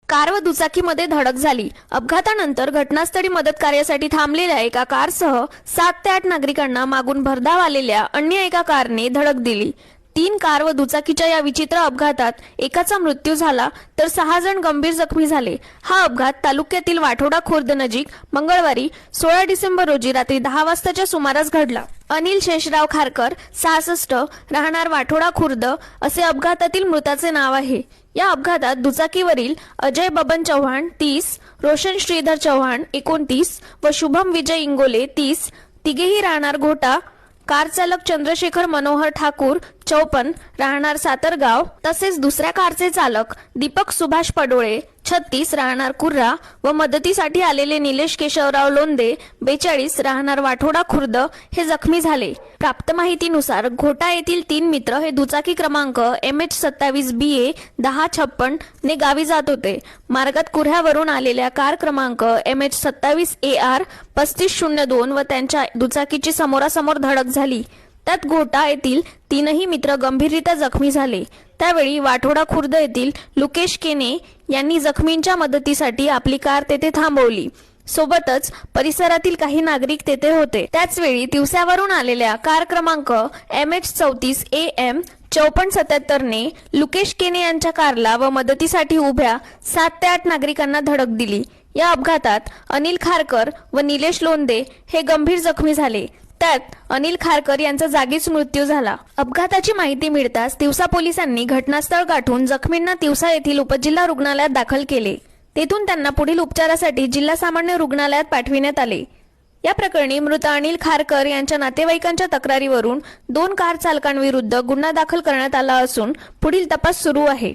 Car व दुचाकीमध्ये धडक झाली। अपघातानंतर घटनास्थळी मदत कार्यासाठी थांबलेल्या एका कारसह 7 ते 8 नागरिकांना मागून भरधाव आलेल्या अन्य एका कारने धडक दिली। 3 कार व दुचाकीच्या या विचित्र अपघातात एकाचा मृत्यू झाला तर 6 जण गंभीर जखमी झाले। हा अपघात तालुक्यातील वाठोडा खुर्द नजीक मंगळवारी 16 डिसेंबर रोजी रात्री 10 वाजताच्या सुमारास घडला। अनिल शेषराव खारकर 66 राहणार वाठोडा खुर्द असे अपघातातील मृताचे नाव आहे। या अपघातात दुचाकीवरील अजय बबन चव्हाण 30, रोशन श्रीधर चव्हाण 29 व शुभम विजय इंगोले 30 तिघेही राहणार घोटा, कार चालक चंद्रशेखर मनोहर ठाकूर 54 राहणार सातरगाव तसेच दुसऱ्या कारचे चालक दीपक सुभाष पडोळे 36 राहणार कुर्रा व मदतीसाठी आलेले निलेश केशवराव लोंदे 42 राहणार वाठोडा खुर्द हे जखमी झाले। प्राप्त माहितीनुसार घोटा येथील 3 मित्र हे दुचाकी क्रमांक MH27 BA 1056 ने गावी जात होते। मार्गात कुऱ्ह्यावरून आलेल्या कार क्रमांक MH27 AR 3502 व त्यांच्या दुचाकीची समोरासमोर धडक झाली। त्यात घोटा येथील 3ही मित्र गंभीररीत्या जखमी झाले। त्यावेळी वाठोडा खुर्द येथील लुकेश केने यांनी जखमींच्या मदतीसाठी आपली कार तेथे थांबवली। सोबतच परिसरातील काही नागरिक तेथे होते। त्याचवेळी तिवसावरून आलेल्या कार क्रमांक MH34 AM 5477 ने लुकेश केने यांच्या कारला व मदतीसाठी उभ्या 7 ते 8 नागरिकांना धडक दिली। या अपघातात अनिल खारकर व निलेश लोंदे हे गंभीर जखमी झाले। त्यात अनिल खारकर यांचा जागीच मृत्यू झाला। अपघाताची माहिती मिळताच तिवसा पोलिसांनी घटनास्थळ गाठून जखमींना तिवसा येथील उपजिल्हा रुग्णालयात दाखल केले। तेथून त्यांना पुढील उपचारासाठी जिल्हा सामान्य रुग्णालयात पाठविण्यात आले। या प्रकरणी मृत अनिल खारकर यांच्या नातेवाईकांच्या तक्रारीवरून 2 कार चालकांविरुद्ध गुन्हा दाखल करण्यात आला असून पुढील तपास सुरू आहे।